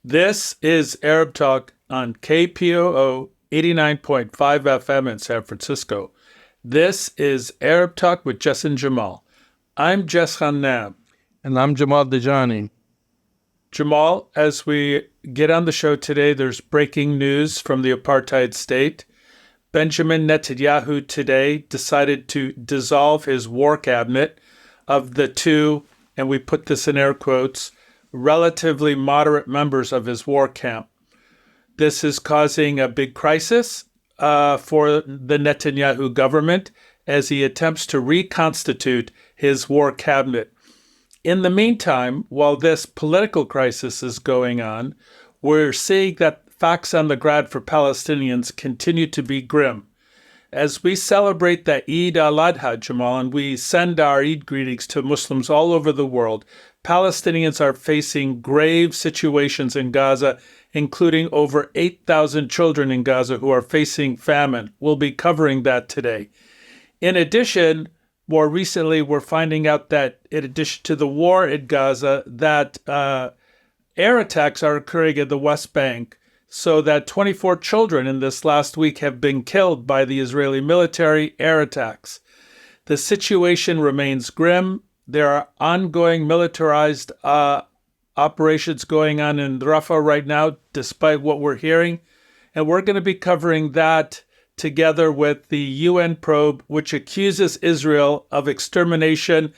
This is Arab Talk on KPOO 89.5 FM in San Francisco. This is Arab Talk with Jess and Jamal. I'm Jess Hannab. And I'm Jamal Dejani. Jamal, as we get on the show today, there's breaking news from the apartheid state. Benjamin Netanyahu today decided to dissolve his war cabinet of the two, and we put this in air quotes, relatively moderate members of his war camp. This is causing a big crisis for the Netanyahu government as he attempts to reconstitute his war cabinet. In the meantime, while this political crisis is going on, we're seeing that facts on the ground for Palestinians continue to be grim. As we celebrate the Eid al-Adha, Jamal, and we send our Eid greetings to Muslims all over the world, Palestinians are facing grave situations in Gaza, including over 8,000 children in Gaza who are facing famine. We'll be covering that today. In addition, more recently, we're finding out that in addition to the war in Gaza, that air attacks are occurring in the West Bank, so that 24 children in this last week have been killed by the Israeli military air attacks. The situation remains grim. There are ongoing militarized operations going on in Rafah right now, despite what we're hearing. And we're going to be covering that together with the UN probe, which accuses Israel of extermination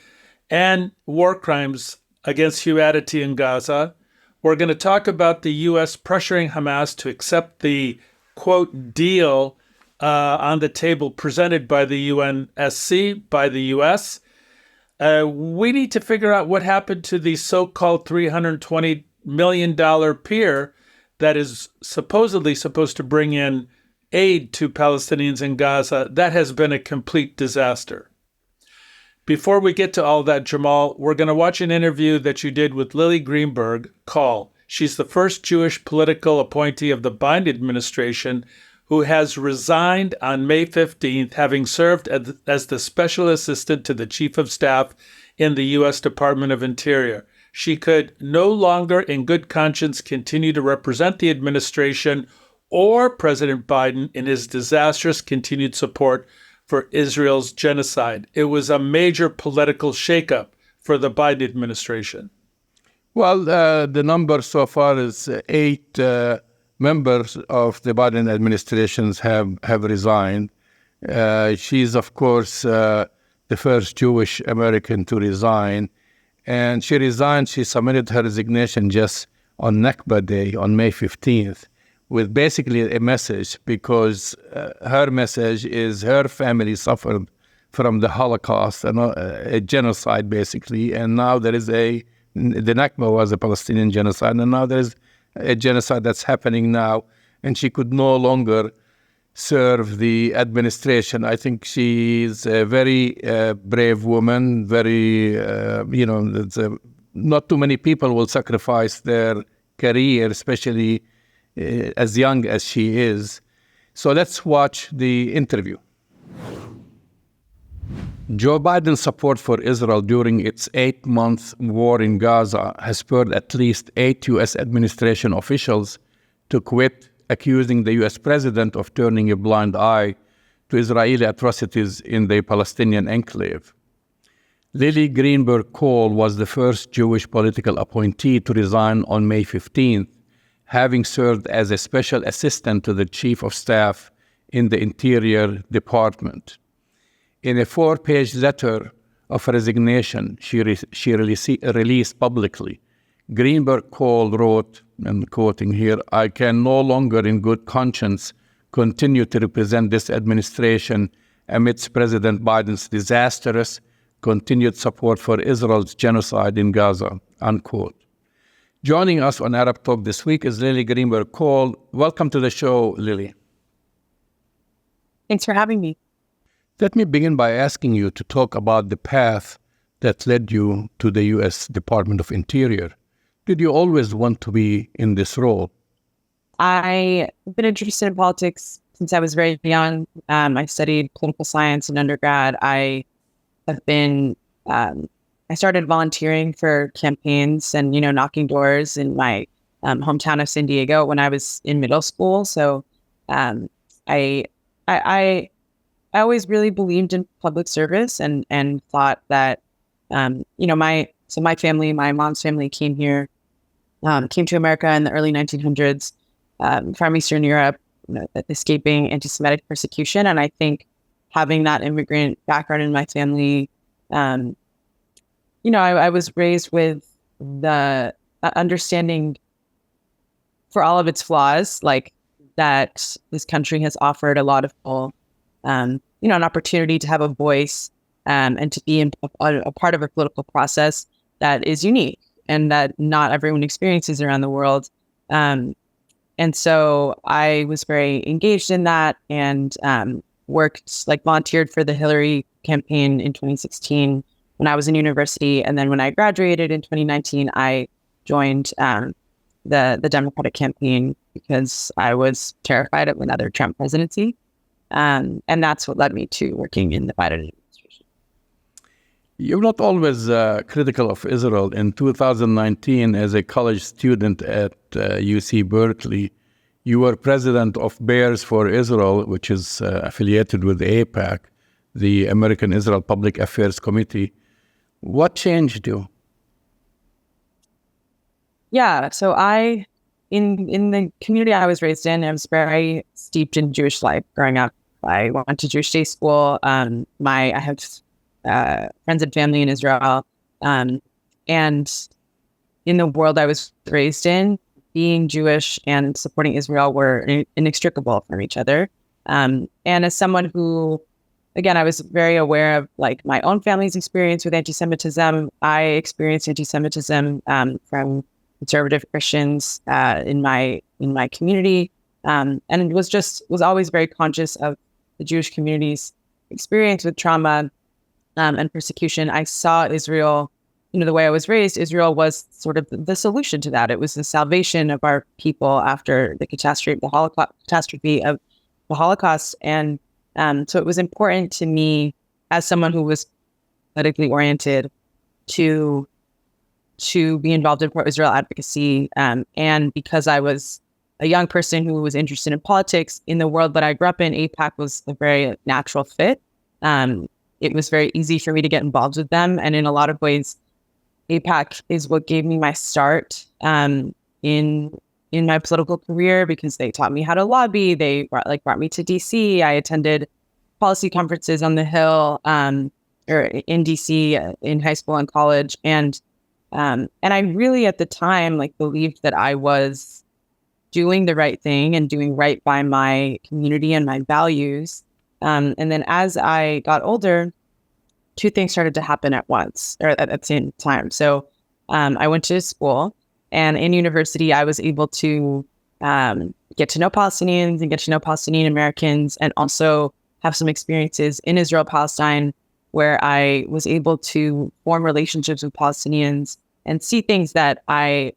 and war crimes against humanity in Gaza. We're going to talk about the U.S. pressuring Hamas to accept the, quote, deal on the table presented by the UNSC, by the U.S. We need to figure out what happened to the so-called $320 million pier that is supposedly supposed to bring in aid to Palestinians in Gaza. That has been a complete disaster. Before we get to all that, Jamal, we're going to watch an interview that you did with Lily Greenberg Call. She's the first Jewish political appointee of the Biden administration who has resigned on May 15th, having served as the special assistant to the chief of staff in the U.S. Department of Interior. She could no longer, in good conscience, continue to represent the administration or President Biden in his disastrous continued support for Israel's genocide. It was a major political shakeup for the Biden administration. Well, the number so far is 8 members of the Biden administration have resigned. She's, of course, the first Jewish American to resign. And she resigned, she submitted her resignation just on Nakba Day, on May 15th. With basically a message, because her message is her family suffered from the Holocaust, and a genocide basically, and now there is the Nakba was a Palestinian genocide, and now there is a genocide that's happening now, and she could no longer serve the administration. I think she's a very brave woman, very, not too many people will sacrifice their career, especially as young as she is. So let's watch the interview. Joe Biden's support for Israel during its 8-month war in Gaza has spurred at least 8 U.S. administration officials to quit, accusing the U.S. president of turning a blind eye to Israeli atrocities in the Palestinian enclave. Lily Greenberg Call was the first Jewish political appointee to resign on May 15th, having served as a special assistant to the chief of staff in the Interior Department. In a 4-page letter of resignation she released publicly, Greenberg Call wrote, and quoting here, "I can no longer in good conscience continue to represent this administration amidst President Biden's disastrous continued support for Israel's genocide in Gaza," unquote. Joining us on Arab Talk this week is Lily Greenberg Call. Welcome to the show, Lily. Thanks for having me. Let me begin by asking you to talk about the path that led you to the U.S. Department of Interior. Did you always want to be in this role? I've been interested in politics since I was very young. I studied political science in undergrad. I started volunteering for campaigns and, knocking doors in my hometown of San Diego when I was in middle school. So um, I, I always really believed in public service and thought that my family, my mom's family came to America in the early 1900s from Eastern Europe, escaping anti-Semitic persecution. And I think having that immigrant background in my family, I was raised with the understanding, for all of its flaws, like that this country has offered a lot of people, an opportunity to have a voice and to be a part of a political process that is unique and that not everyone experiences around the world. And so I was very engaged in that and volunteered for the Hillary campaign in 2016 when I was in university. And then when I graduated in 2019, I joined the Democratic campaign because I was terrified of another Trump presidency. And that's what led me to working in the Biden administration. You're not always critical of Israel. In 2019, as a college student at UC Berkeley, you were president of Bears for Israel, which is affiliated with AIPAC, the American Israel Public Affairs Committee. What changed you? Yeah, so in the community I was raised in, I was very steeped in Jewish life growing up. I went to Jewish day school. I have friends and family in Israel. And in the world I was raised in, being Jewish and supporting Israel were inextricable from each other. And as someone who, again, I was very aware of like my own family's experience with anti-Semitism. I experienced anti-Semitism from conservative Christians in my community, and was always very conscious of the Jewish community's experience with trauma and persecution. I saw Israel, the way I was raised, Israel was sort of the solution to that. It was the salvation of our people after the catastrophe of the Holocaust. And so it was important to me, as someone who was politically oriented, to be involved in pro-Israel advocacy. And because I was a young person who was interested in politics in the world that I grew up in, AIPAC was a very natural fit. It was very easy for me to get involved with them. And in a lot of ways, AIPAC is what gave me my start in my political career, because they taught me how to lobby. They brought me to DC. I attended policy conferences on the Hill or in DC in high school and college. And I really at the time believed that I was doing the right thing and doing right by my community and my values. And then as I got older, two things started to happen at once, or at the same time. So I went to school, and in university, I was able to get to know Palestinians and get to know Palestinian Americans, and also have some experiences in Israel, Palestine, where I was able to form relationships with Palestinians and see things that I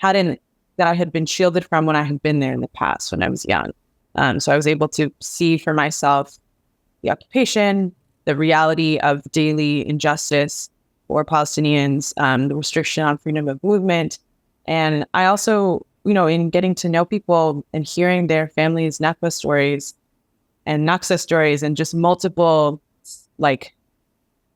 had been shielded from when I had been there in the past when I was young. So I was able to see for myself the occupation, the reality of daily injustice for Palestinians, the restriction on freedom of movement. And I also, in getting to know people and hearing their families' Nakba stories and Naksa stories and just multiple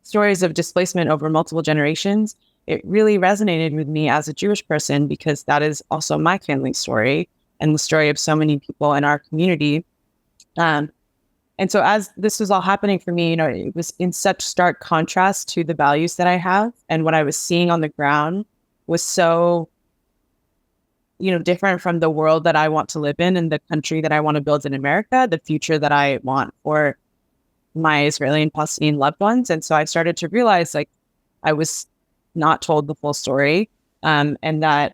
stories of displacement over multiple generations, it really resonated with me as a Jewish person, because that is also my family's story and the story of so many people in our community. And so as this was all happening for me, it was in such stark contrast to the values that I have, and what I was seeing on the ground was so, different from the world that I want to live in and the country that I want to build in America, the future that I want for my Israeli and Palestinian loved ones. And so I started to realize I was not told the full story. And I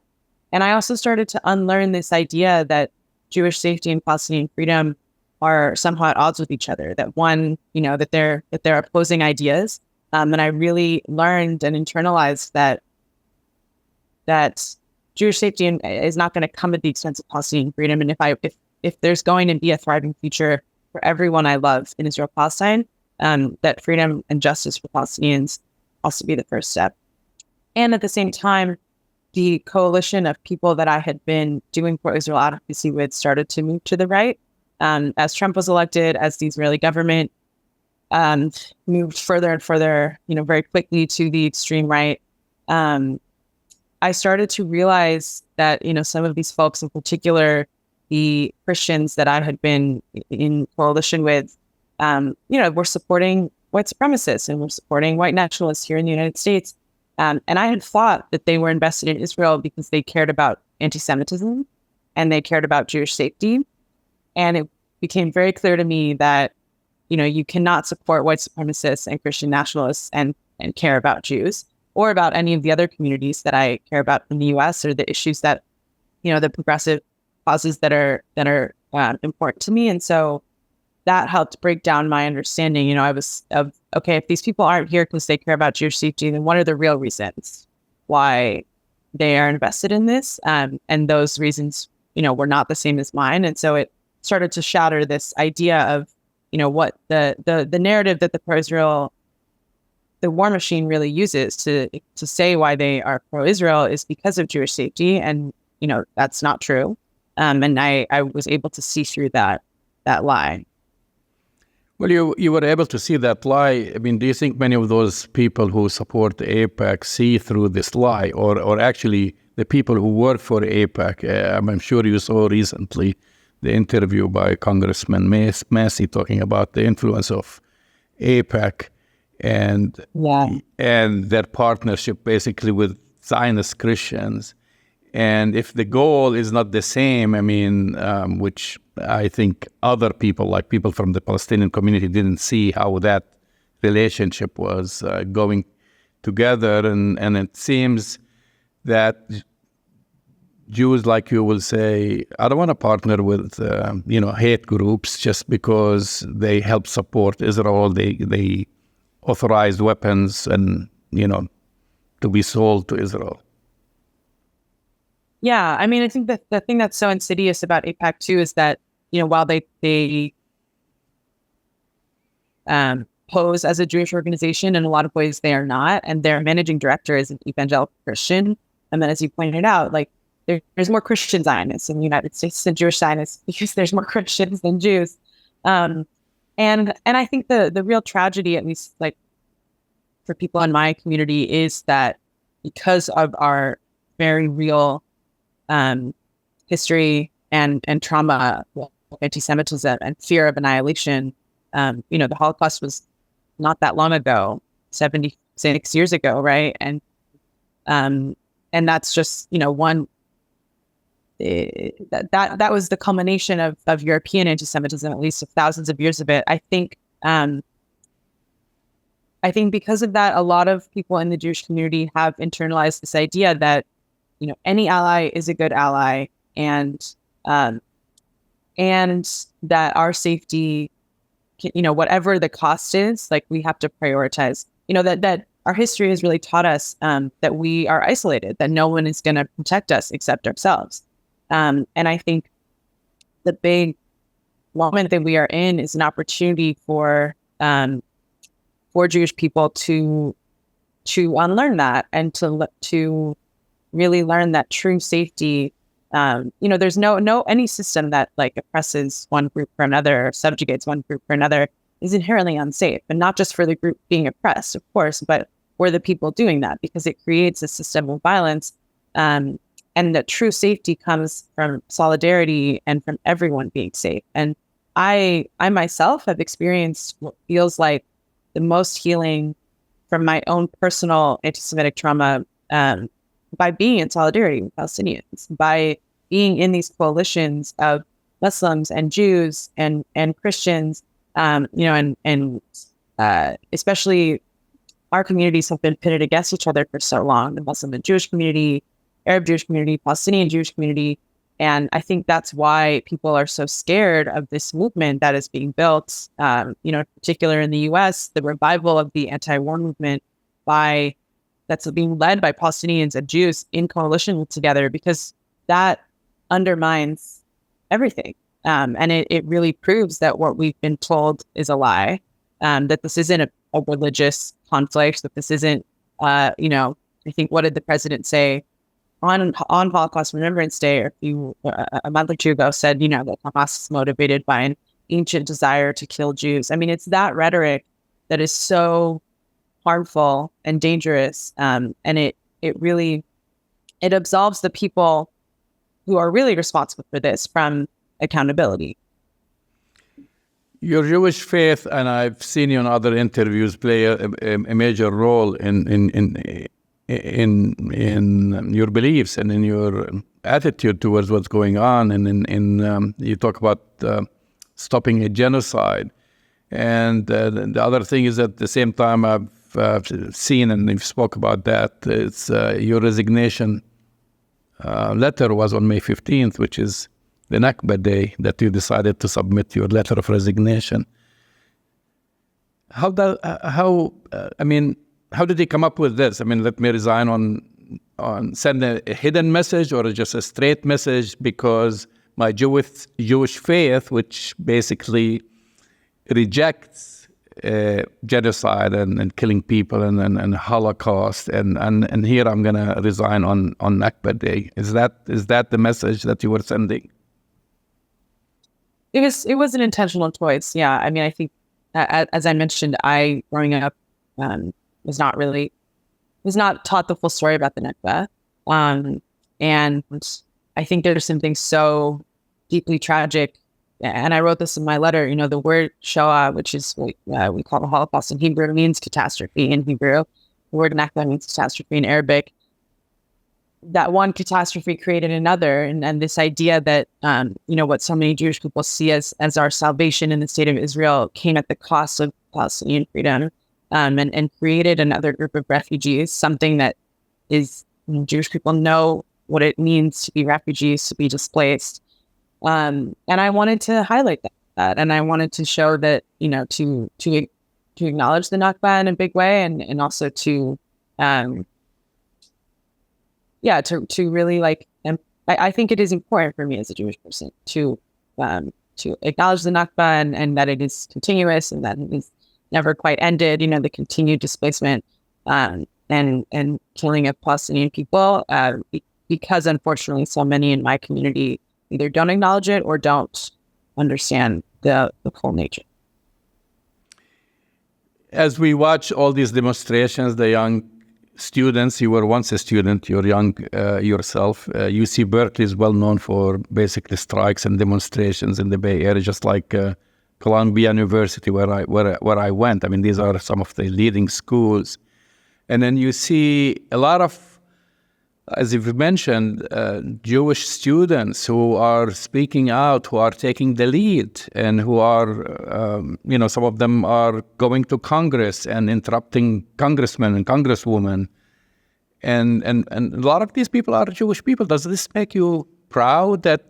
also started to unlearn this idea that Jewish safety and Palestinian freedom are somehow at odds with each other, that one, that they're opposing ideas. And I really learned and internalized that Jewish safety is not going to come at the expense of Palestinian freedom. And if there's going to be a thriving future for everyone I love in Israel, Palestine, that freedom and justice for Palestinians has to be the first step. And at the same time, the coalition of people that I had been doing pro-Israel advocacy with started to move to the right. As Trump was elected, as the Israeli government moved further and further, very quickly to the extreme right, I started to realize that, some of these folks, in particular, the Christians that I had been in coalition with, were supporting white supremacists and were supporting white nationalists here in the United States. And I had thought that they were invested in Israel because they cared about anti-Semitism and they cared about Jewish safety. And it became very clear to me that, you cannot support white supremacists and Christian nationalists and care about Jews or about any of the other communities that I care about in the U.S. or the issues that, the progressive causes that are important to me. And so that helped break down my understanding. I was okay, if these people aren't here because they care about Jewish safety, then what are the real reasons why they are invested in this? And those reasons, were not the same as mine. And so it started to shatter this idea of, what the narrative that the pro-Israel, the war machine really uses to say why they are pro-Israel is because of Jewish safety. And, that's not true. And I was able to see through that lie. Well, you were able to see that lie. I mean, do you think many of those people who support AIPAC see through this lie, or actually the people who work for AIPAC? I'm sure you saw recently the interview by Congressman Massey talking about the influence of AIPAC and their partnership basically with Zionist Christians. And if the goal is not the same, which I think other people, like people from the Palestinian community, didn't see how that relationship was going together. And it seems that Jews like you will say, I don't want to partner with, hate groups just because they help support Israel. They authorized weapons and, to be sold to Israel. Yeah, I think that the thing that's so insidious about AIPAC too is that, while they pose as a Jewish organization, in a lot of ways they are not, and their managing director is an evangelical Christian. And then, as you pointed out, like there's more Christian Zionists in the United States than Jewish Zionists because there's more Christians than Jews. And I think the real tragedy, at least like for people in my community, is that because of our very real history and trauma, anti-Semitism and fear of annihilation. The Holocaust was not that long ago, 76 years ago, right? And that's just one. That was the culmination of European anti-Semitism, at least of thousands of years of it. I think because of that, a lot of people in the Jewish community have internalized this idea that any ally is a good ally, and that our safety, whatever the cost is, like we have to prioritize. That our history has really taught us that we are isolated, that no one is going to protect us except ourselves. And I think the big moment that we are in is an opportunity for Jewish people to unlearn that and to really learn that true safety, there's no any system that like oppresses one group or another, or subjugates one group or another, is inherently unsafe. And not just for the group being oppressed, of course, but for the people doing that, because it creates a system of violence. And that true safety comes from solidarity and from everyone being safe. And I myself have experienced what feels like the most healing from my own personal anti-Semitic trauma, by being in solidarity with Palestinians, by being in these coalitions of Muslims and Jews and Christians, especially our communities have been pitted against each other for so long, the Muslim and Jewish community, Arab Jewish community, Palestinian Jewish community. And I think that's why people are so scared of this movement that is being built, in particular in the U.S., the revival of the anti-war movement that's being led by Palestinians and Jews in coalition together, because that undermines everything. And it really proves that what we've been told is a lie, that this isn't a religious conflict, that this isn't, I think, what did the president say on Holocaust Remembrance Day, a month or two ago, said, that Hamas is motivated by an ancient desire to kill Jews. I mean, it's that rhetoric that is so harmful and dangerous, and it really absolves the people who are really responsible for this from accountability. Your Jewish faith, and I've seen you in other interviews, play a major role in your beliefs and in your attitude towards what's going on. And you talk about stopping a genocide. And the other thing is, at the same time, I've seen, and you've spoke about that, it's your resignation letter was on May 15th, which is the Nakba day that you decided to submit your letter of resignation. How did he come up with this? I mean, let me resign on send a hidden message or just a straight message, because my Jewish faith, which basically rejects genocide and killing people and Holocaust, and here I'm going to resign on Nakba Day. Is that the message that you were sending? It was an intentional choice. Yeah. I mean, I think, as I mentioned, growing up, was not taught the full story about the Nakba. And I think there's something so deeply tragic. And I wrote this in my letter, the word Shoah, which is what we call the Holocaust in Hebrew, means catastrophe in Hebrew. The word Nakba means catastrophe in Arabic. That one catastrophe created another. And this idea that, what so many Jewish people see as our salvation in the state of Israel came at the cost of Palestinian freedom, and created another group of refugees, something that is, Jewish people know what it means to be refugees, to be displaced. And I wanted to highlight that. And I wanted to show that, to acknowledge the Nakba in a big way, and also to really I think it is important for me as a Jewish person to acknowledge the Nakba, and that it is continuous and that it is never quite ended, the continued displacement and killing of Palestinian people, because unfortunately so many in my community either don't acknowledge it or don't understand the full nature. As we watch all these demonstrations, the young students, you were once a student, you're young yourself. UC Berkeley is well known for basically strikes and demonstrations in the Bay Area, just like Columbia University, where I went. I mean, these are some of the leading schools. And then you see a lot of, as you've mentioned, Jewish students who are speaking out, who are taking the lead, and who are, some of them are going to Congress and interrupting congressmen and congresswomen. And a lot of these people are Jewish people. Does this make you proud that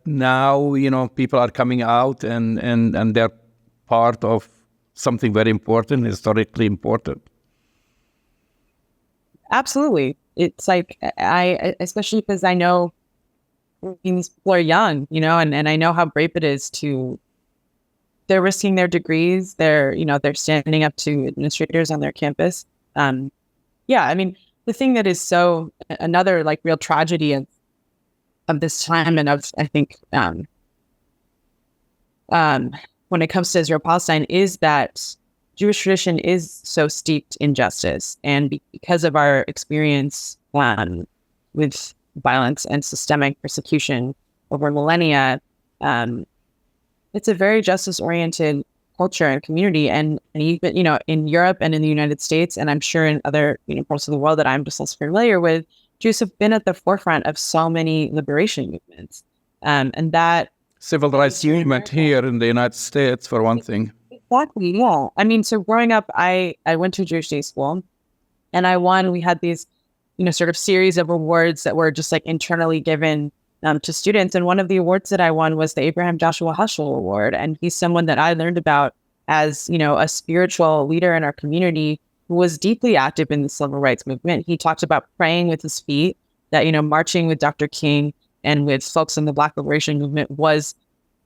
now, people are coming out and they're part of something very important, historically important? Absolutely. It's like, especially because I know these people are young, and I know how brave it is they're risking their degrees. They're standing up to administrators on their campus. The thing that is another real tragedy of this time, and I think, when it comes to Israel-Palestine, is that Jewish tradition is so steeped in justice, and because of our experience with violence and systemic persecution over millennia, it's a very justice-oriented culture and community, and even in Europe and in the United States, and I'm sure in other parts of the world that I'm just less familiar with, Jews have been at the forefront of so many liberation movements, and that civil rights movement here in the United States, for one thing. Exactly, yeah. I mean, so growing up, I went to a Jewish day school, and we had these, sort of series of awards that were just internally given to students. And one of the awards that I won was the Abraham Joshua Heschel Award. And he's someone that I learned about as, a spiritual leader in our community who was deeply active in the civil rights movement. He talked about praying with his feet, that, marching with Dr. King and with folks in the Black Liberation Movement was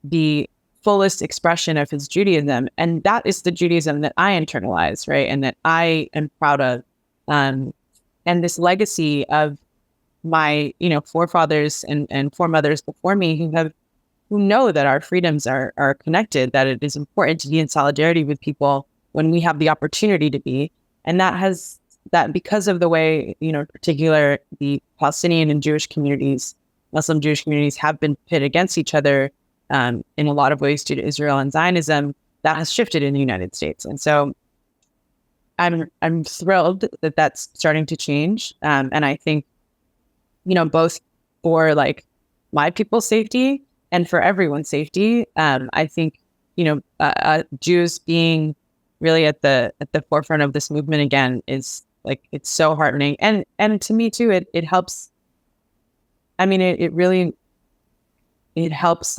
the fullest expression of his Judaism. And that is the Judaism that I internalized, right? And that I am proud of. And this legacy of, my, forefathers and foremothers before me who know that our freedoms are connected, that it is important to be in solidarity with people when we have the opportunity to be. And that because of the way, in particular, the Palestinian and Jewish communities, Muslim Jewish communities have been pit against each other in a lot of ways due to Israel and Zionism, that has shifted in the United States. And so I'm thrilled that that's starting to change. And I think, both for like my people's safety and for everyone's safety, I think, Jews being really at the forefront of this movement again is like, it's so heartening. And to me too, it helps. I mean, it really helps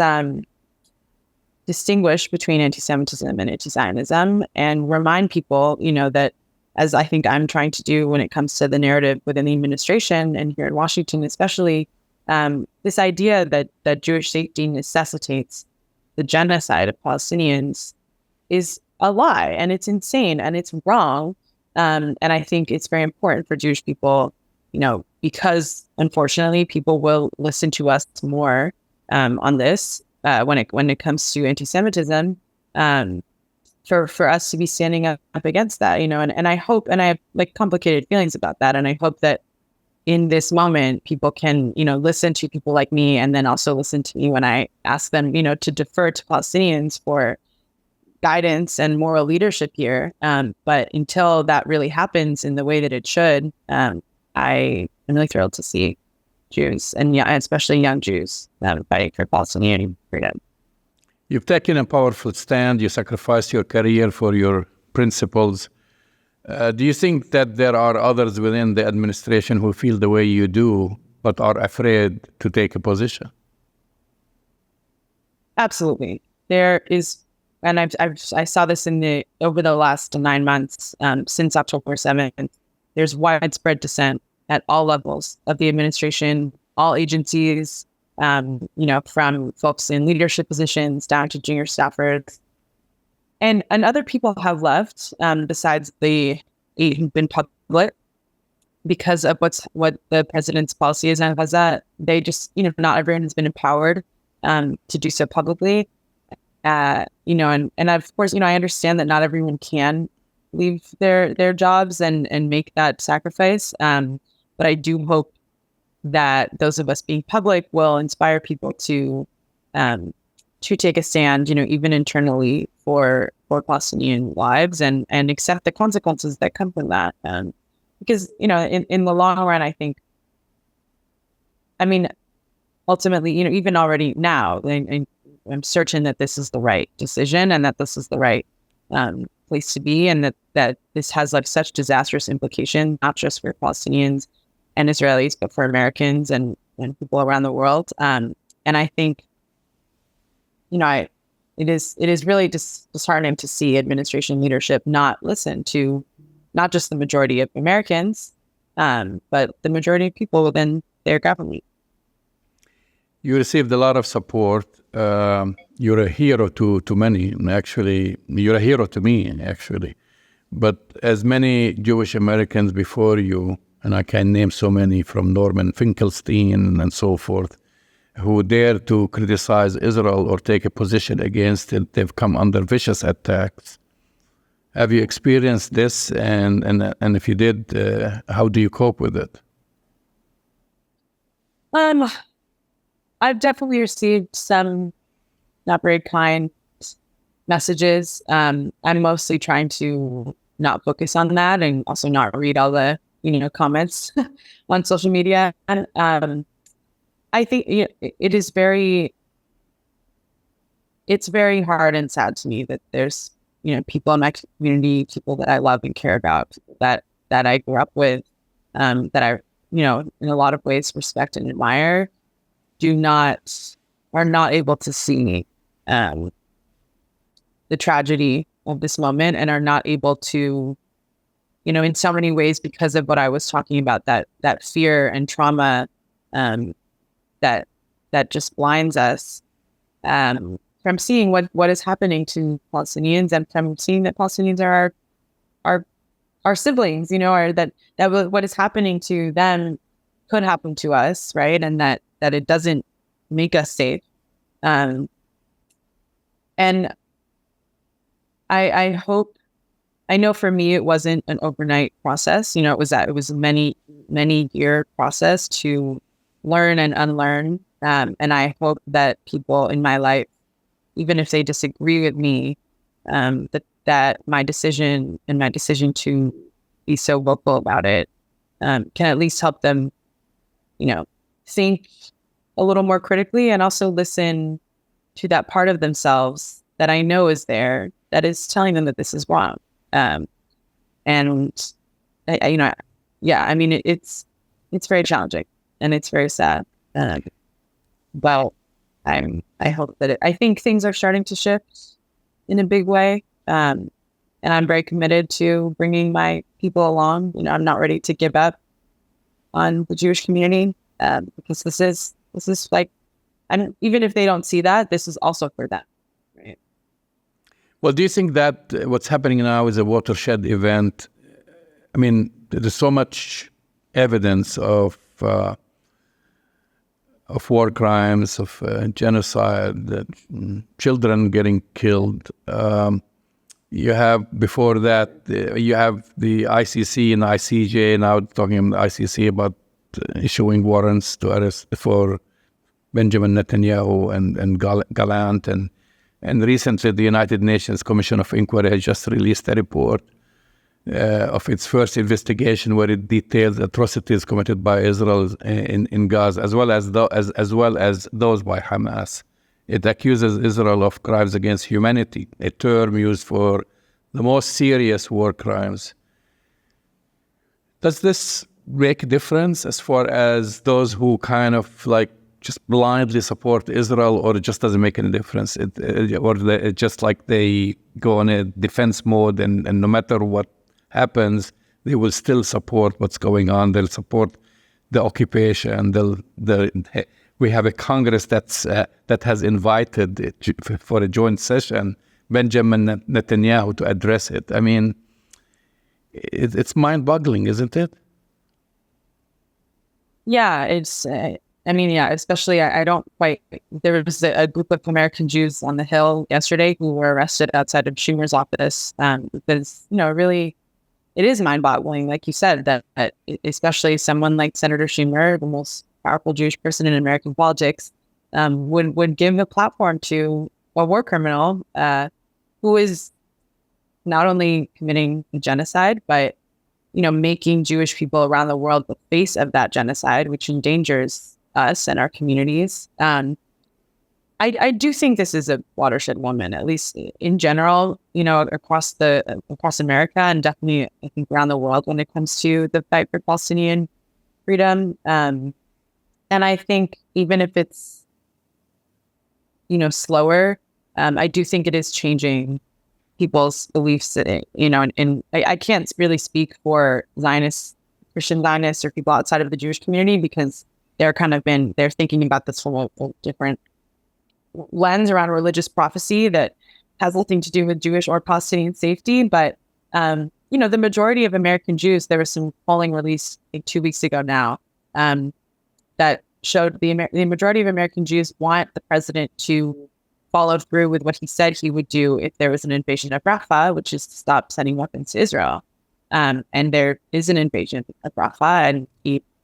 distinguish between anti-Semitism and anti-Zionism and remind people, that as I think I'm trying to do when it comes to the narrative within the administration and here in Washington, especially, this idea that Jewish safety necessitates the genocide of Palestinians is a lie, and it's insane and it's wrong. And I think it's very important for Jewish people, because unfortunately people will listen to us more on this when it comes to anti-Semitism, for us to be standing up against that, and I hope, and I have like complicated feelings about that, and I hope that in this moment people can, listen to people like me, and then also listen to me when I ask them, to defer to Palestinians for guidance and moral leadership here. But until that really happens in the way that it should, I am really thrilled to see Jews, and especially young Jews, fighting for Palestinian freedom. You've taken a powerful stand. You sacrificed your career for your principles. Do you think that there are others within the administration who feel the way you do, but are afraid to take a position? Absolutely. There is, and I saw this over the last 9 months, since October 7th, there's widespread dissent at all levels of the administration, all agencies, from folks in leadership positions down to junior staffers. And other people have left, besides the 8 who've been public, because of what the president's policy is on Gaza. They just, not everyone has been empowered to do so publicly. And of course, I understand that not everyone can leave their jobs and make that sacrifice. But I do hope that those of us being public will inspire people to take a stand, even internally for Palestinian lives and accept the consequences that come from that. Because, in the long run, I think, ultimately, even already now, I'm certain that this is the right decision and that this is the right place to be, and that this has like such disastrous implications, not just for Palestinians and Israelis, but for Americans and people around the world. And I think, it is really disheartening to see administration leadership not listen to not just the majority of Americans, but the majority of people within their government. You received a lot of support. You're a hero to many. Actually, you're a hero to me, actually. But as many Jewish Americans before you, and I can name so many, from Norman Finkelstein and so forth, who dare to criticize Israel or take a position against it, they've come under vicious attacks. Have you experienced this? And if you did, how do you cope with it? I've definitely received some not very kind messages. I'm mostly trying to not focus on that and also not read all the comments on social media. And I think it is it's very hard and sad to me that there's people in my community, people that I love and care about, that I grew up with, that I in a lot of ways respect and admire, are not able to see the tragedy of this moment, and are not able to, in so many ways, because of what I was talking about, that fear and trauma that just blinds us from seeing what is happening to Palestinians, and from seeing that Palestinians are our siblings, or that what is happening to them could happen to us, right? And that it doesn't make us safe. And I hope, I know for me, it wasn't an overnight process. It was a many year process to learn and unlearn. And I hope that people in my life, even if they disagree with me, that my decision to be so vocal about it can at least help them, think a little more critically, and also listen to that part of themselves that I know is there, that is telling them that this is wrong. And it's very challenging and it's very sad. But I hope that I think things are starting to shift in a big way. And I'm very committed to bringing my people along. I'm not ready to give up on the Jewish community, because this is like, and even if they don't see that, this is also for them. Right. Well, do you think that what's happening now is a watershed event? I mean, there's so much evidence of war crimes, of genocide, children getting killed. You have, before that, you have the ICC and ICJ now talking about the ICC about issuing warrants to arrest for Benjamin Netanyahu and Gallant. And recently, the United Nations Commission of Inquiry has just released a report of its first investigation, where it details atrocities committed by Israel in Gaza, as well as those by Hamas. It accuses Israel of crimes against humanity, a term used for the most serious war crimes. Does this make a difference as far as those who kind of like just blindly support Israel, or it just doesn't make any difference? It's just like they go in a defense mode, and no matter what happens, they will still support what's going on. They'll support the occupation. We have a Congress that has invited for a joint session Benjamin Netanyahu to address it. I mean, it's mind-boggling, isn't it? Yeah, especially I don't quite. There was a group of American Jews on the Hill yesterday who were arrested outside of Schumer's office, because really, it is mind-boggling, like you said, that especially someone like Senator Schumer, the most powerful Jewish person in American politics, would give a platform to a war criminal who is not only committing genocide, but making Jewish people around the world the face of that genocide, which endangers us and our communities. I do think this is a watershed moment, at least in general, across America, and definitely I think around the world when it comes to the fight for Palestinian freedom. And I think even if it's slower, I do think it is changing people's beliefs. And I can't really speak for Zionists, Christian Zionists, or people outside of the Jewish community, because they're thinking about this from a different lens around religious prophecy that has nothing to do with Jewish or Palestinian safety. But the majority of American Jews, there was some polling released like 2 weeks ago now, that showed the majority of American Jews want the president to follow through with what he said he would do if there was an invasion of Rafah, which is to stop sending weapons to Israel. And there is an invasion of Rafah, and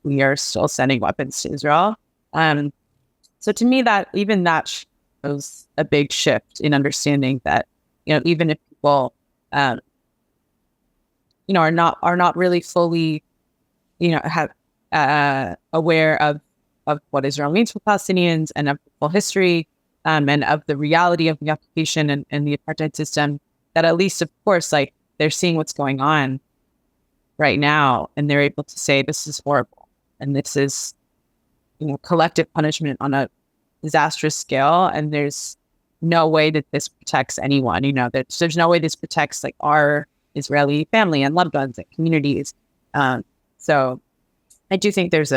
we are still sending weapons to Israel. So to me, that shows a big shift in understanding that, even if people, are not really fully, have aware of what Israel means for Palestinians and of the full history, and of the reality of the occupation and the apartheid system, that at least, of course, like, they're seeing what's going on right now, and they're able to say, this is horrible, and this is, collective punishment on a disastrous scale, and there's no way that this protects anyone. There's no way this protects like our Israeli family and loved ones and communities. So I do think there is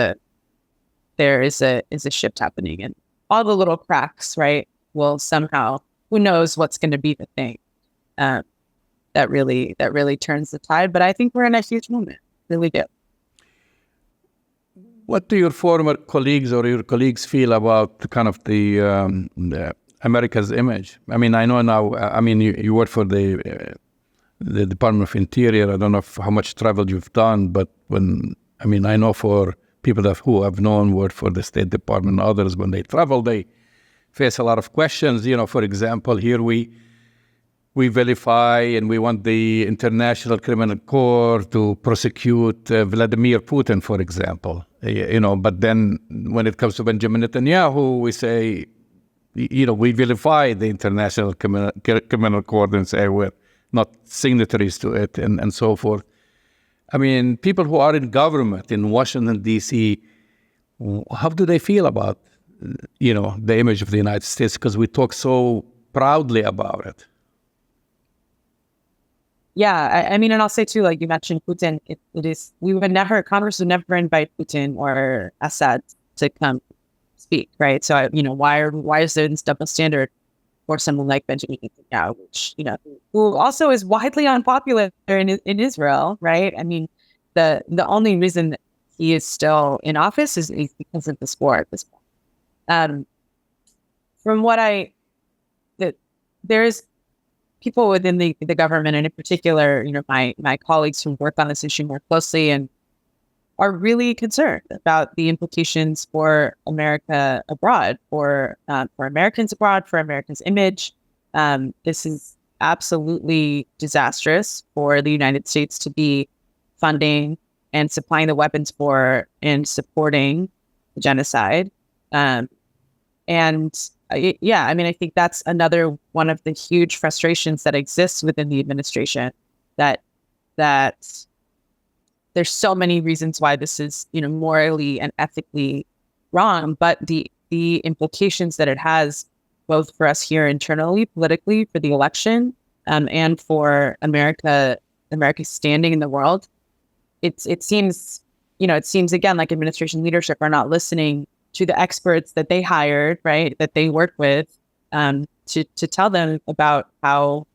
a shift happening, and all the little cracks, right, will somehow, who knows what's going to be the thing that really turns the tide. But I think we're in a huge moment. Really do. What do your former colleagues or your colleagues feel about the America's image? I mean, I know now. I mean, you work for the Department of Interior. I don't know how much travel you've done, but I know for people who have known work for the State Department and others, when they travel, they face a lot of questions. For example, here we vilify and we want the International Criminal Court to prosecute Vladimir Putin, for example. But then when it comes to Benjamin Netanyahu, we say, we vilify the International Criminal Court and say we're not signatories to it and so forth. I mean, people who are in government in Washington, D.C., how do they feel about, the image of the United States? Because we talk so proudly about it. Yeah, and I'll say too, like you mentioned Putin, Congress would never invite Putin or Assad to come speak, right? So, why is there this double standard for someone like Benjamin Netanyahu, which, who also is widely unpopular in Israel, right? I mean, the only reason that he is still in office is because of this war at this point. From what there's people within the government, and in particular, my colleagues who work on this issue more closely and are really concerned about the implications for America abroad, for Americans abroad, for America's image. This is absolutely disastrous for the United States to be funding and supplying the weapons for and supporting the genocide. I think that's another one of the huge frustrations that exists within the administration, that there's so many reasons why this is, morally and ethically wrong, but the implications that it has both for us here internally, politically, for the election, and for America's standing in the world, it seems again like administration leadership are not listening to the experts that they hired, right, that they work with, to tell them about how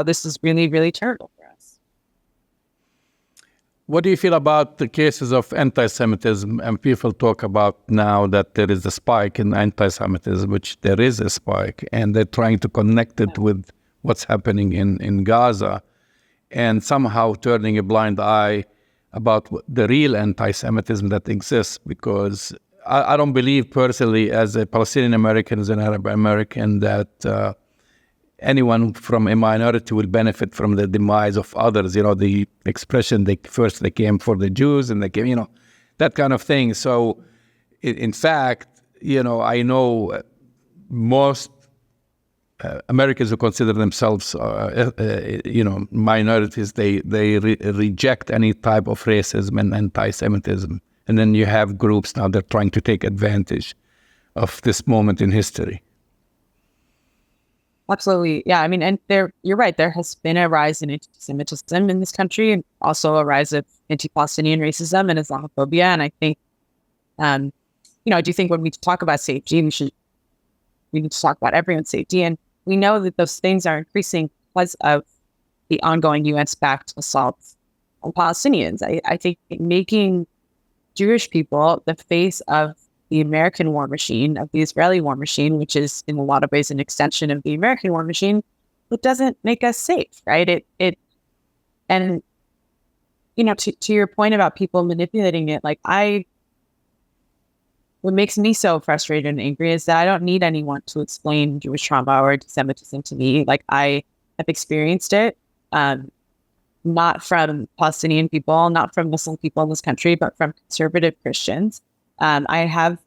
this is really, really terrible for us. What do you feel about the cases of anti-Semitism? And people talk about now that there is a spike in anti-Semitism, which there is a spike, and they're trying to connect it with what's happening in Gaza, and somehow turning a blind eye about the real anti-Semitism that exists, because I don't believe personally, as a Palestinian American, as an Arab American, that anyone from a minority will benefit from the demise of others. The expression, they came for the Jews and they came, that kind of thing. So in fact, I know most Americans who consider themselves, minorities, they reject any type of racism and anti-Semitism. And then you have groups now that are trying to take advantage of this moment in history. Absolutely. Yeah. And you're right. There has been a rise in anti-Semitism in this country, and also a rise of anti-Palestinian racism and Islamophobia. And I think, I do think when we talk about safety, we need to talk about everyone's safety. And we know that those things are increasing because of the ongoing US-backed assaults on Palestinians. I think making Jewish people the face of the American war machine, of the Israeli war machine, which is in a lot of ways an extension of the American war machine, it doesn't make us safe, right? To your point about people manipulating it, what makes me so frustrated and angry is that I don't need anyone to explain Jewish trauma or anti-Semitism to me. I have experienced it, not from Palestinian people, not from Muslim people in this country, but from conservative Christians. I have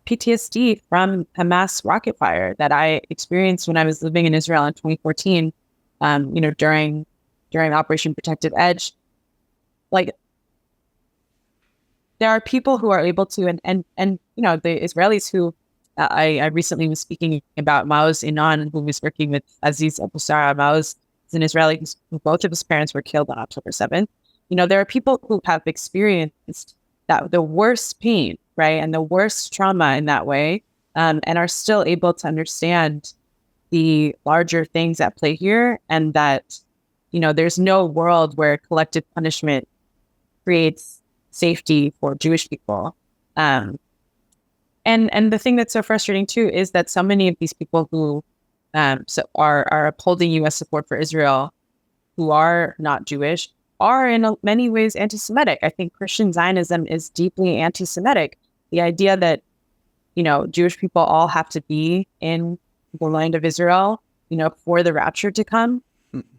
PTSD from Hamas rocket fire that I experienced when I was living in Israel in 2014. During Operation Protective Edge. There are people who are able to, and the Israelis who I recently was speaking about Maoz Inan, who was working with Aziz Abu Sara. Maoz is an Israeli who both of his parents were killed on October 7th. There are people who have experienced the worst pain, right, and the worst trauma in that way, and are still able to understand the larger things at play here, and that, there's no world where collective punishment creates safety for Jewish people. And the thing that's so frustrating too is that so many of these people who are upholding U.S. support for Israel, who are not Jewish, are in many ways anti-Semitic. I think Christian Zionism is deeply anti-Semitic. The idea that, Jewish people all have to be in the land of Israel, for the rapture to come,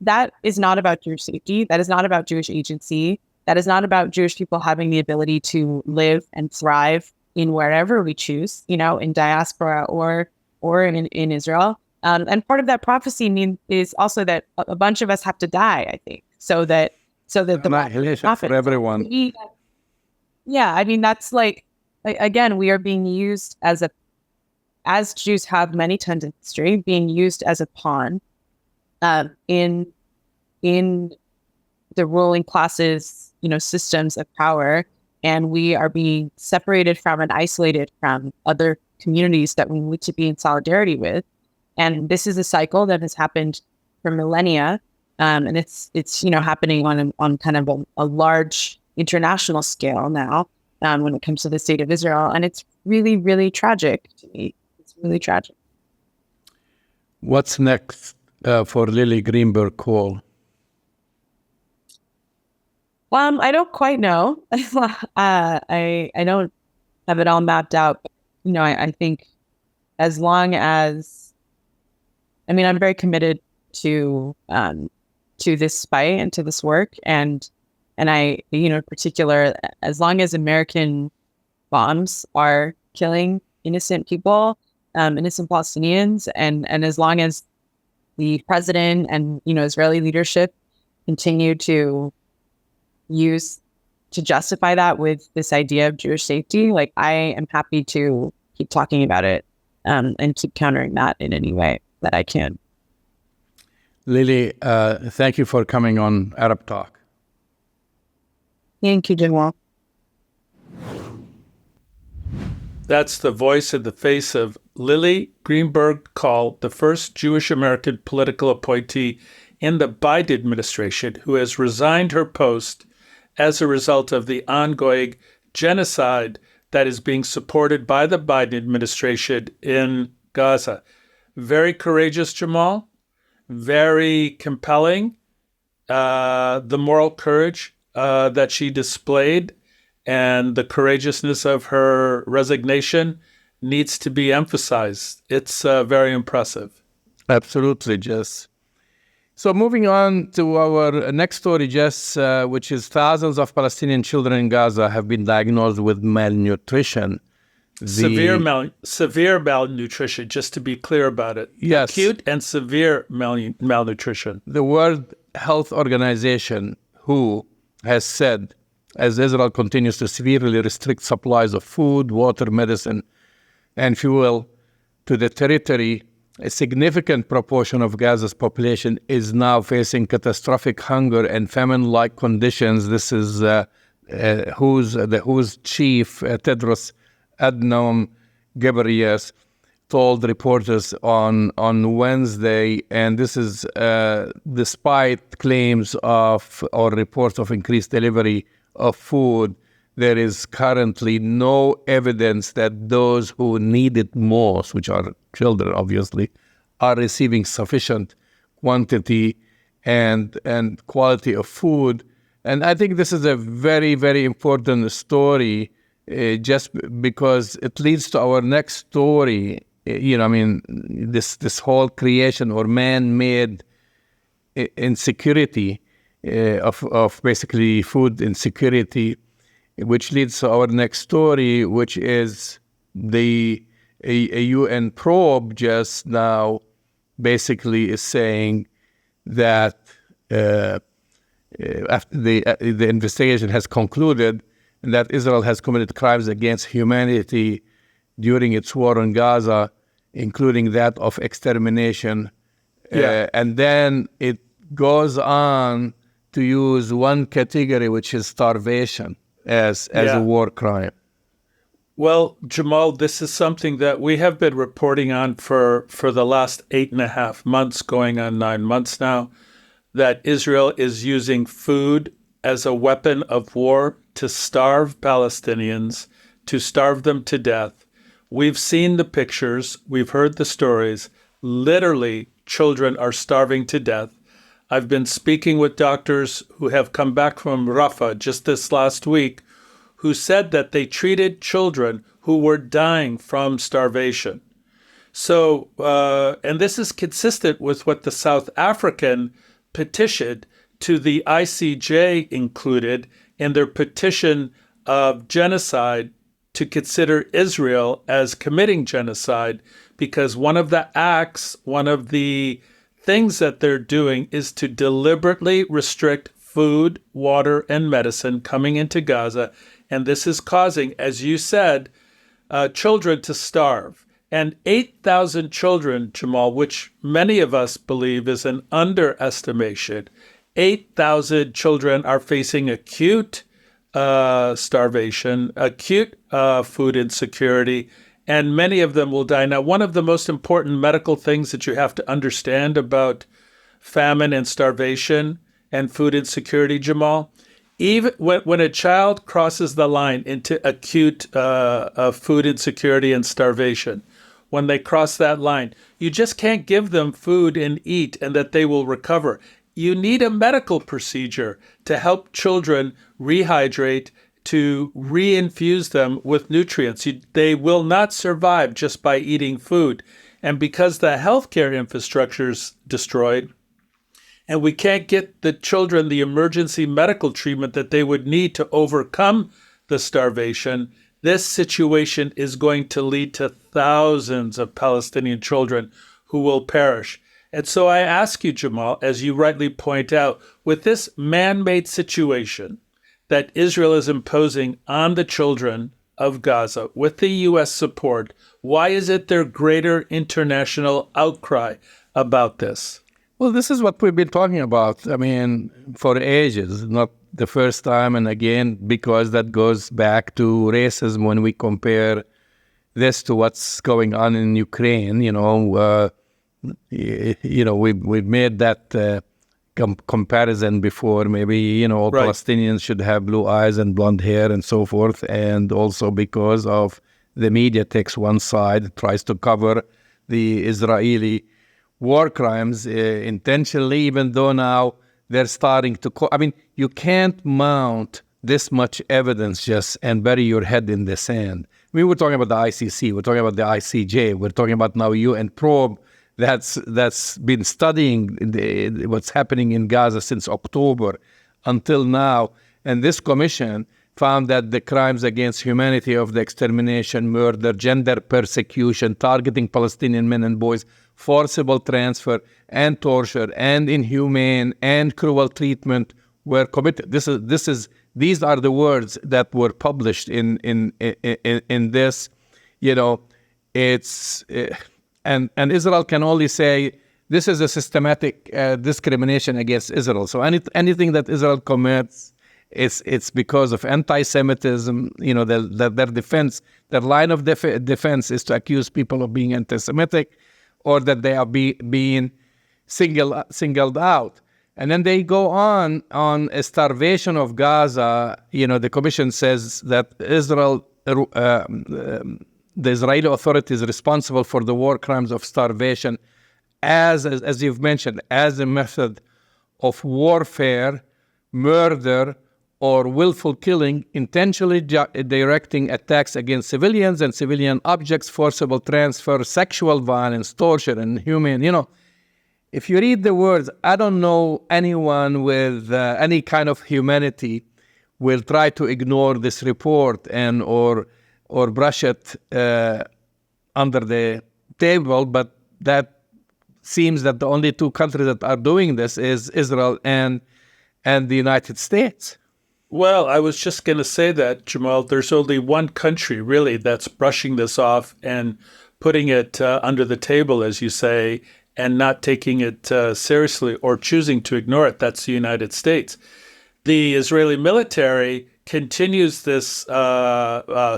that is not about Jewish safety. That is not about Jewish agency. That is not about Jewish people having the ability to live and thrive in wherever we choose, in diaspora or in Israel. And part of that prophecy is also that a bunch of us have to die, I think, so that the annihilation for everyone. That's again, we are being used as Jews have many tons of history, being used as a pawn in the ruling classes, systems of power, and we are being separated from and isolated from other communities that we need to be in solidarity with. And this is a cycle that has happened for millennia, and it's happening on kind of a large international scale now when it comes to the state of Israel, and it's really, really tragic to me. It's really tragic. What's next for Lily Greenberg Call? I don't quite know. I don't have it all mapped out. But, I think as long as, I'm very committed to this fight and to this work, and I, in particular, as long as American bombs are killing innocent people, innocent Palestinians, and as long as the president and Israeli leadership continue to justify that with this idea of Jewish safety, I am happy to keep talking about it and keep countering that in any way that I can. Lily, thank you for coming on Arab Talk. Thank you, Jamal. That's the voice in the face of Lily Greenberg Call, the first Jewish American political appointee in the Biden administration who has resigned her post as a result of the ongoing genocide that is being supported by the Biden administration in Gaza. Very courageous, Jamal. Very compelling. The moral courage that she displayed and the courageousness of her resignation needs to be emphasized. It's very impressive. Absolutely, Jess. So moving on to our next story, Jess, which is thousands of Palestinian children in Gaza have been diagnosed with malnutrition. Severe malnutrition, just to be clear about it. Yes. Acute and severe malnutrition. The World Health Organization, WHO, has said, as Israel continues to severely restrict supplies of food, water, medicine, and fuel to the territory, a significant proportion of Gaza's population is now facing catastrophic hunger and famine-like conditions. This is WHO's chief, Tedros Adhanom Ghebreyesus, told reporters on Wednesday, and this is despite claims of or reports of increased delivery of food. There is currently no evidence that those who need it most, which are children, obviously, are receiving sufficient quantity and quality of food. And I think this is a very, very important story, just because it leads to our next story. This whole creation or man-made insecurity of basically food insecurity, which leads to our next story, which is a UN probe just now basically is saying that after the investigation has concluded that Israel has committed crimes against humanity during its war on Gaza, including that of extermination. And then it goes on to use one category, which is starvation, as a war crime. Well, Jamal, this is something that we have been reporting on for the last 8.5 months, going on 9 months now, that Israel is using food as a weapon of war to starve Palestinians, to starve them to death. We've seen the pictures. We've heard the stories. Literally, children are starving to death. I've been speaking with doctors who have come back from Rafah just this last week who said that they treated children who were dying from starvation. So, and this is consistent with what the South African petition to the ICJ included in their petition of genocide to consider Israel as committing genocide, because one of the acts, one of the things that they're doing is to deliberately restrict food, water, and medicine coming into Gaza. And this is causing, as you said, children to starve. And 8,000 children, Jamal, which many of us believe is an underestimation, 8,000 children are facing acute starvation, acute food insecurity, and many of them will die. Now, one of the most important medical things that you have to understand about famine and starvation and food insecurity, Jamal, even when a child crosses the line into acute food insecurity and starvation, when they cross that line, you just can't give them food and eat and that they will recover. You need a medical procedure to help children rehydrate, to reinfuse them with nutrients. They will not survive just by eating food. And because the healthcare infrastructure is destroyed, and we can't get the children the emergency medical treatment that they would need to overcome the starvation, this situation is going to lead to thousands of Palestinian children who will perish. And so I ask you, Jamal, as you rightly point out, with this man-made situation that Israel is imposing on the children of Gaza with the U.S. support, why is it there greater international outcry about this? Well, this is what we've been talking about, I mean, for ages, not the first time. And again, because that goes back to racism when we compare this to what's going on in Ukraine. We've made that comparison before. Maybe, all Right. Palestinians should have blue eyes and blonde hair and so forth. And also because of the media takes one side, tries to cover the Israeli war crimes intentionally, even though now they're starting to you can't mount this much evidence just and bury your head in the sand. We were talking about the ICC, we're talking about the ICJ, we're talking about now UN probe that's been studying what's happening in Gaza since October until now. And this commission found that the crimes against humanity of the extermination, murder, gender persecution, targeting Palestinian men and boys, forcible transfer and torture and inhumane and cruel treatment were committed. These are the words that were published in this. And Israel can only say this is a systematic discrimination against Israel. So anything that Israel commits, it's because of anti-Semitism. Their defense, their line of defense is to accuse people of being anti-Semitic, or that they are being singled out. And then they go on a starvation of Gaza. The commission says that Israel, the Israeli authorities responsible for the war crimes of starvation, as you've mentioned, as a method of warfare, murder, or willful killing, intentionally directing attacks against civilians and civilian objects, forcible transfer, sexual violence, torture, and inhumane. If you read the words, I don't know anyone with any kind of humanity will try to ignore this report or brush it under the table, but that seems that the only two countries that are doing this is Israel and the United States. Well, I was just going to say that, Jamal, there's only one country really that's brushing this off and putting it under the table, as you say, and not taking it seriously or choosing to ignore it. That's the United States. The Israeli military continues this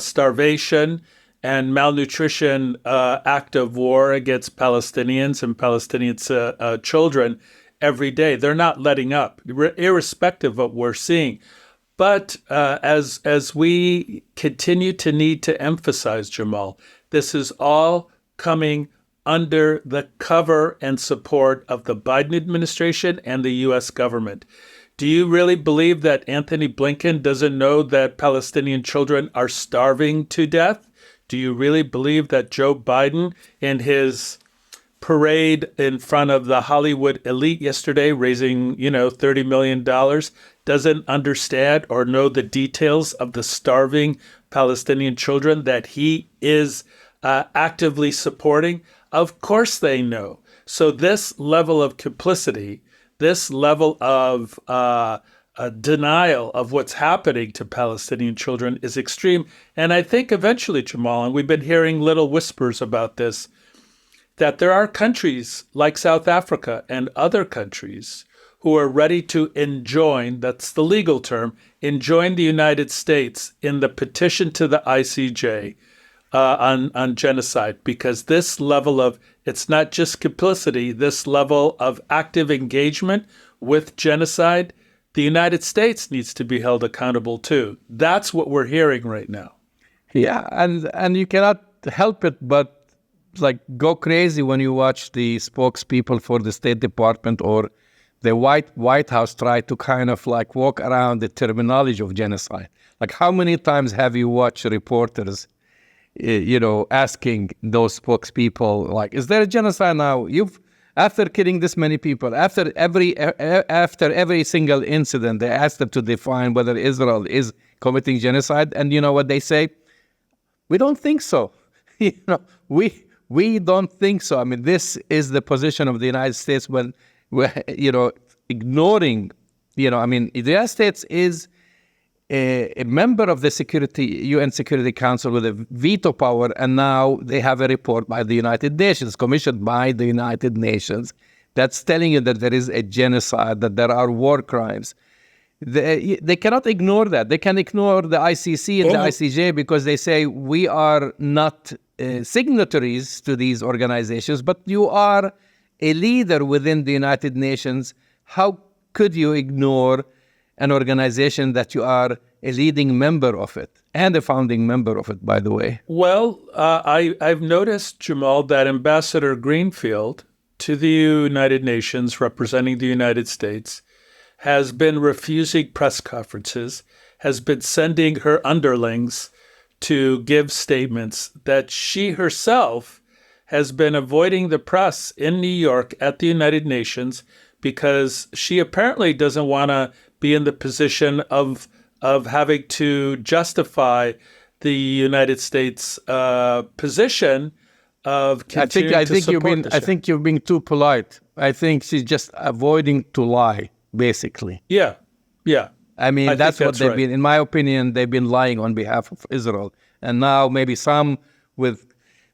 starvation and malnutrition act of war against Palestinians and Palestinians' children every day. They're not letting up, irrespective of what we're seeing. But as we continue to need to emphasize, Jamal, this is all coming under the cover and support of the Biden administration and the U.S. government. Do you really believe that Anthony Blinken doesn't know that Palestinian children are starving to death? Do you really believe that Joe Biden, in his parade in front of the Hollywood elite yesterday, raising, $30 million, doesn't understand or know the details of the starving Palestinian children that he is actively supporting? Of course they know. So this level of complicity, this level of denial of what's happening to Palestinian children is extreme. And I think eventually, Jamal, and we've been hearing little whispers about this, that there are countries like South Africa and other countries who are ready to enjoin, that's the legal term, enjoin the United States in the petition to the ICJ on genocide, because this level of, it's not just complicity, this level of active engagement with genocide, the United States needs to be held accountable too. That's what we're hearing right now. Yeah, and you cannot help it but go crazy when you watch the spokespeople for the State Department or the White House try to kind of walk around the terminology of genocide. How many times have you watched reporters, asking those spokespeople, is there a genocide now? After killing this many people, after every single incident, they ask them to define whether Israel is committing genocide, and you know what they say? We don't think so. We don't think so. I mean, this is the position of the United States when we're, ignoring, the United States is a member of the UN Security Council with a veto power, and now they have a report by the United Nations, commissioned by the United Nations, that's telling you that there is a genocide, that there are war crimes. They cannot ignore that. They can ignore the ICC and the ICJ because they say we are not signatories to these organizations, but you are a leader within the United Nations. How could you ignore an organization that you are a leading member of it and a founding member of it, by the way? Well, I've noticed, Jamal, that Ambassador Greenfield to the United Nations representing the United States has been refusing press conferences, has been sending her underlings to give statements, that she herself has been avoiding the press in New York at the United Nations because she apparently doesn't want to be in the position of having to justify the United States position of continuing to support I think you're being too polite. I think she's just avoiding to lie, basically. Yeah. I mean, that's what they've right. been. In my opinion, they've been lying on behalf of Israel. And now maybe some with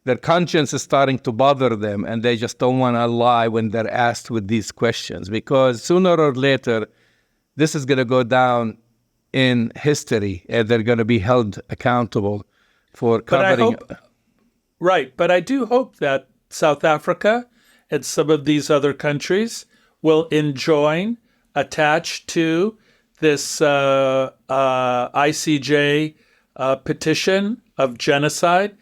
their conscience is starting to bother them, and they just don't want to lie when they're asked with these questions, because sooner or later, this is going to go down in history, and they're going to be held accountable for covering. But I do hope that South Africa and some of these other countries will enjoin, attach to this ICJ petition of genocide.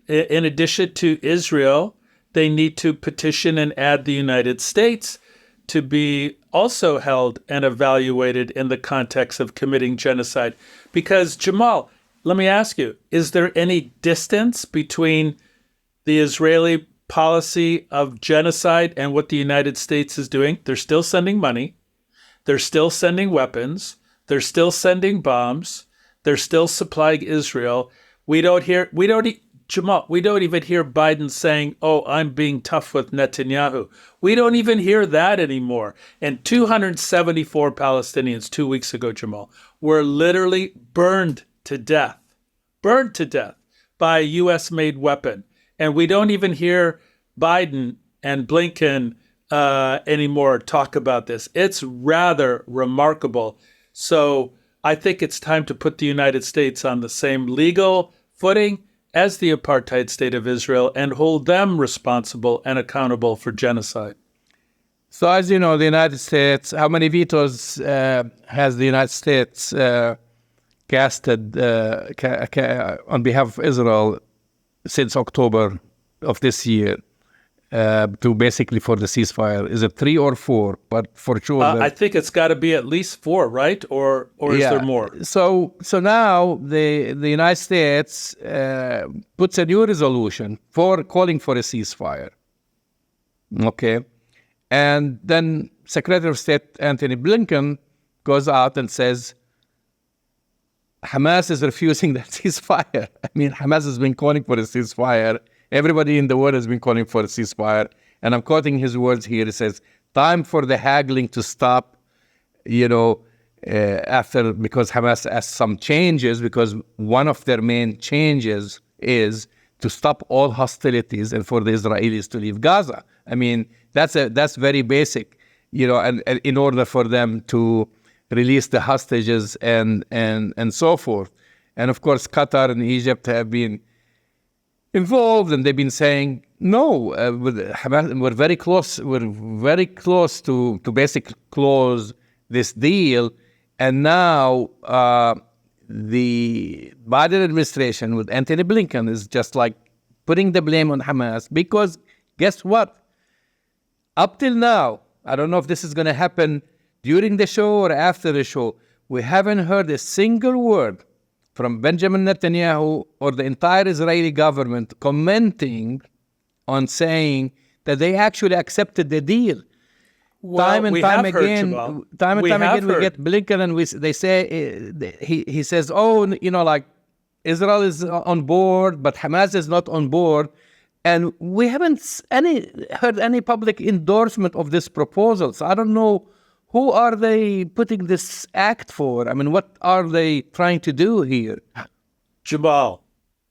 In addition to Israel, they need to petition and add the United States to be also held and evaluated in the context of committing genocide. Because, Jamal, let me ask you, is there any distance between the Israeli policy of genocide and what the United States is doing? They're still sending money. They're still sending weapons. They're still sending bombs. They're still supplying Israel. Jamal, we don't even hear Biden saying, "Oh, I'm being tough with Netanyahu." We don't even hear that anymore. And 274 Palestinians 2 weeks ago, Jamal, were literally burned to death by a U.S.-made weapon. And we don't even hear Biden and Blinken anymore talk about this. It's rather remarkable. So I think it's time to put the United States on the same legal footing as the apartheid state of Israel and hold them responsible and accountable for genocide. So as you know, the United States, how many vetoes has the United States casted on behalf of Israel since October of this year to basically for the ceasefire. Is it 3 or 4? But for sure, I think it's got to be at least 4, right? Or is there more? So now the United States puts a new resolution for calling for a ceasefire. Okay, and then Secretary of State Antony Blinken goes out and says Hamas is refusing that ceasefire. I mean, Hamas has been calling for a ceasefire. Everybody in the world has been calling for a ceasefire. And I'm quoting his words here. He says, time for the haggling to stop, because Hamas has some changes, because one of their main changes is to stop all hostilities and for the Israelis to leave Gaza. I mean, that's very basic, and in order for them to release the hostages and so forth. And of course, Qatar and Egypt have been involved, and they've been saying, no, with Hamas, we're very close to basically close this deal. And now the Biden administration with Antony Blinken is just like putting the blame on Hamas, because guess what? Up till now, I don't know if this is going to happen during the show or after the show, we haven't heard a single word from Benjamin Netanyahu or the entire Israeli government commenting on saying that they actually accepted the deal. Well, time and time again, we get Blinken and they say, he says, Israel is on board, but Hamas is not on board. And we haven't heard any public endorsement of this proposal. So I don't know, who are they putting this act for? I mean, what are they trying to do here? Jamal,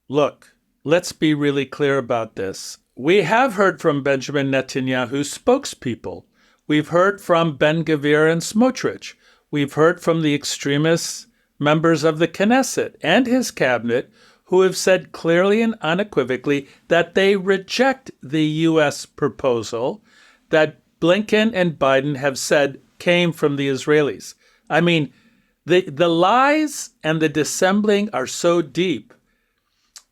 look, let's be really clear about this. We have heard from Benjamin Netanyahu's spokespeople. We've heard from Ben Gvir and Smotrich. We've heard from the extremist members of the Knesset and his cabinet, who have said clearly and unequivocally that they reject the U.S. proposal that Blinken and Biden have said came from the Israelis. I mean, the lies and the dissembling are so deep.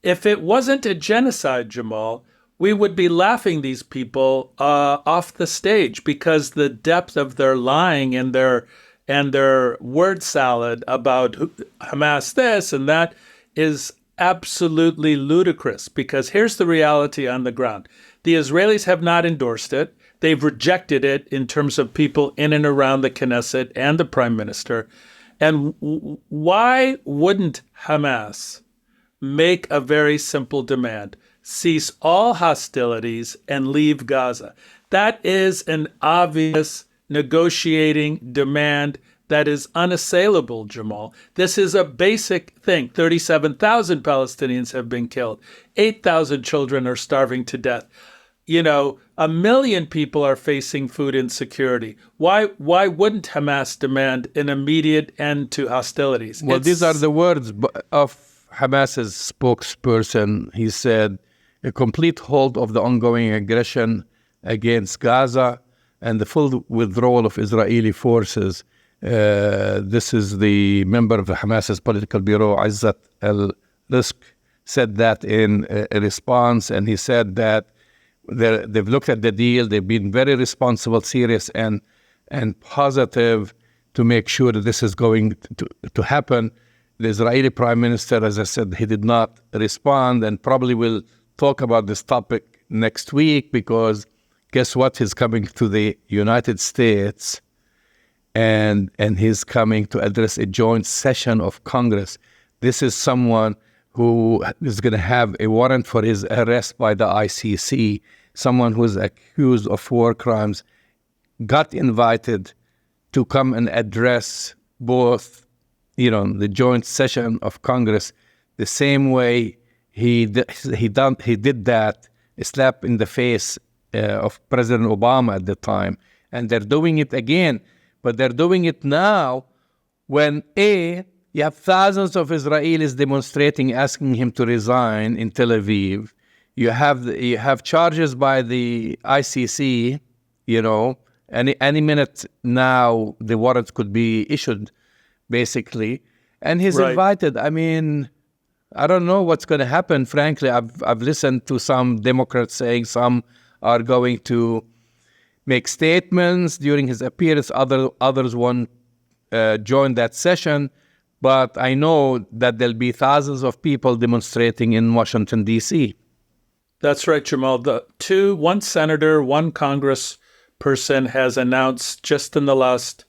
If it wasn't a genocide, Jamal, we would be laughing these people off the stage, because the depth of their lying and their word salad about Hamas this and that is absolutely ludicrous, because here's the reality on the ground. The Israelis have not endorsed it. They've rejected it in terms of people in and around the Knesset and the prime minister. And why wouldn't Hamas make a very simple demand? Cease all hostilities and leave Gaza. That is an obvious negotiating demand that is unassailable, Jamal. This is a basic thing. 37,000 Palestinians have been killed. 8,000 children are starving to death. 1 million people are facing food insecurity. Why wouldn't Hamas demand an immediate end to hostilities? Well, these are the words of Hamas's spokesperson. He said, a complete halt of the ongoing aggression against Gaza and the full withdrawal of Israeli forces. This is the member of Hamas's political bureau, Izzat al-Rizq, said that in a response, and he said that they've looked at the deal, they've been very responsible, serious, and positive to make sure that this is going to happen. The Israeli prime minister, as I said, he did not respond, and probably will talk about this topic next week, because guess what? He's coming to the United States, and he's coming to address a joint session of Congress. This is someone who is going to have a warrant for his arrest by the ICC, someone who is accused of war crimes, got invited to come and address both, the joint session of Congress, the same way he did that, a slap in the face of President Obama at the time. And they're doing it again, but they're doing it now when you have thousands of Israelis demonstrating, asking him to resign in Tel Aviv. You have charges by the ICC. Any minute now the warrant could be issued, basically, and he's Right. invited. I mean, I don't know what's going to happen. Frankly, I've listened to some Democrats saying some are going to make statements during his appearance. Others won't join that session. But I know that there'll be thousands of people demonstrating in Washington, D.C. That's right, Jamal. One senator, one congressperson has announced just in the last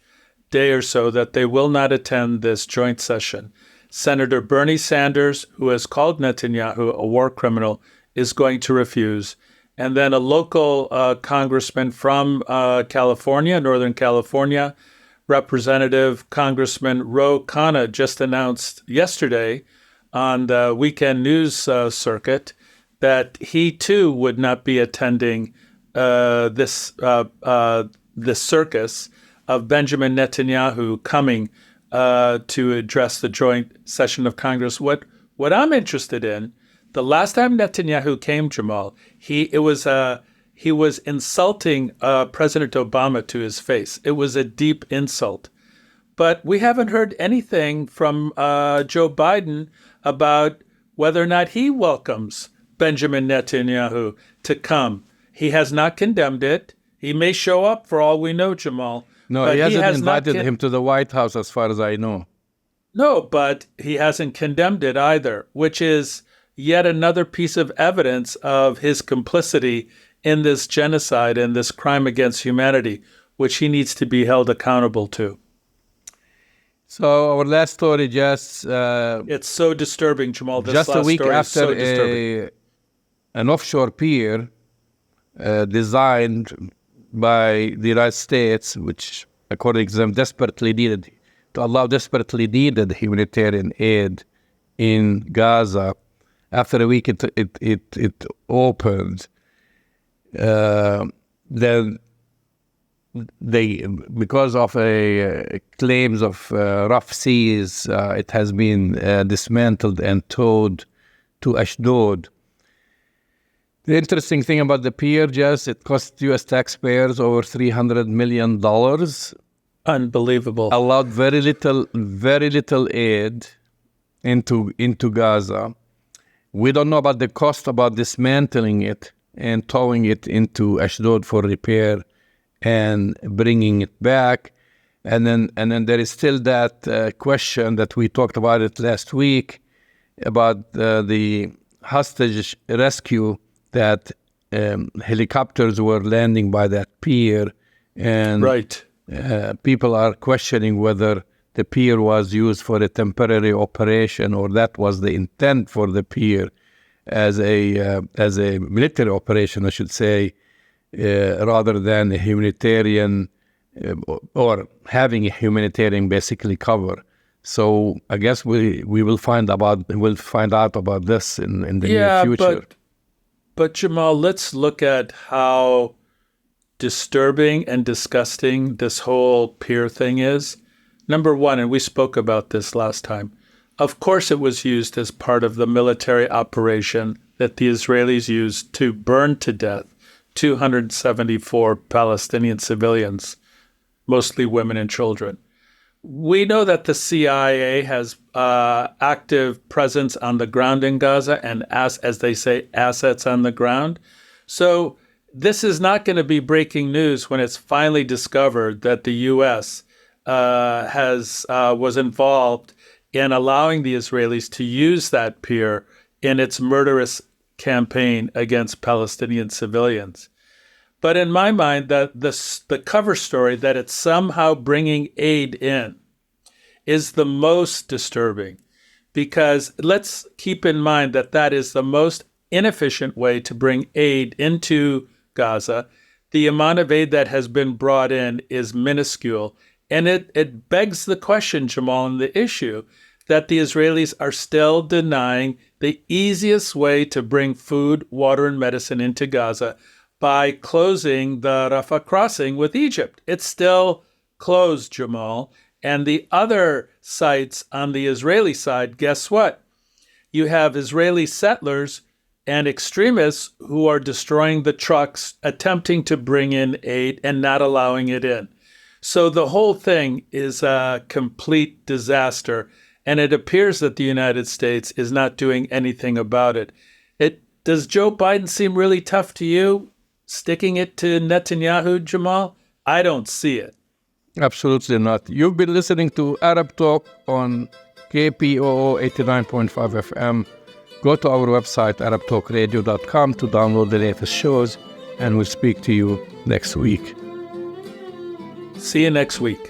day or so that they will not attend this joint session. Senator Bernie Sanders, who has called Netanyahu a war criminal, is going to refuse. And then a local congressman from California, Northern California, Representative Congressman Ro Khanna, just announced yesterday on the weekend news circuit that he too would not be attending this circus of Benjamin Netanyahu coming to address the joint session of Congress. What I'm interested in, the last time Netanyahu came, Jamal, he was insulting President Obama to his face. It was a deep insult. But we haven't heard anything from Joe Biden about whether or not he welcomes Benjamin Netanyahu to come. He has not condemned it. He may show up for all we know, Jamal. No, but he hasn't has invited him to the White House as far as I know. No, but he hasn't condemned it either, which is yet another piece of evidence of his complicity in this genocide and this crime against humanity, which he needs to be held accountable to. So our last story it's so disturbing, Jamal. This just a last week story is after so disturbing. an offshore pier designed by the United States, which according to them desperately needed humanitarian aid in Gaza. After a week, it opened. Then they, because of claims of rough seas, it has been dismantled and towed to Ashdod. The interesting thing about the pier, Jess, it cost U.S. taxpayers over $300 million. Unbelievable. Allowed very little aid into Gaza. We don't know about the cost about dismantling it and towing it into Ashdod for repair and bringing it back. And then there is still that question that we talked about it last week about the hostage rescue, that helicopters were landing by that pier. And right. People are questioning whether the pier was used for a temporary operation or that was the intent for the pier as a military operation, I should say, rather than a humanitarian or having a humanitarian basically cover. So I guess we'll find out about this in the near future. But Jamal, let's look at how disturbing and disgusting this whole pier thing is. Number one, and we spoke about this last time, of course it was used as part of the military operation that the Israelis used to burn to death 274 Palestinian civilians, mostly women and children. We know that the CIA has active presence on the ground in Gaza and, as they say, assets on the ground. So this is not going to be breaking news when it's finally discovered that the U.S. was involved in allowing the Israelis to use that pier in its murderous campaign against Palestinian civilians. But in my mind, that the cover story that it's somehow bringing aid in is the most disturbing, because let's keep in mind that is the most inefficient way to bring aid into Gaza. The amount of aid that has been brought in is minuscule. And it begs the question, Jamal, and the issue that the Israelis are still denying the easiest way to bring food, water, and medicine into Gaza by closing the Rafah crossing with Egypt. It's still closed, Jamal. And the other sites on the Israeli side, guess what? You have Israeli settlers and extremists who are destroying the trucks, attempting to bring in aid and not allowing it in. So the whole thing is a complete disaster. and it appears that the United States is not doing anything about it. Does Joe Biden seem really tough to you, sticking it to Netanyahu, Jamal? I don't see it. Absolutely not. You've been listening to Arab Talk on KPOO 89.5 FM. Go to our website, arabtalkradio.com, to download the latest shows, and we'll speak to you next week. See you next week.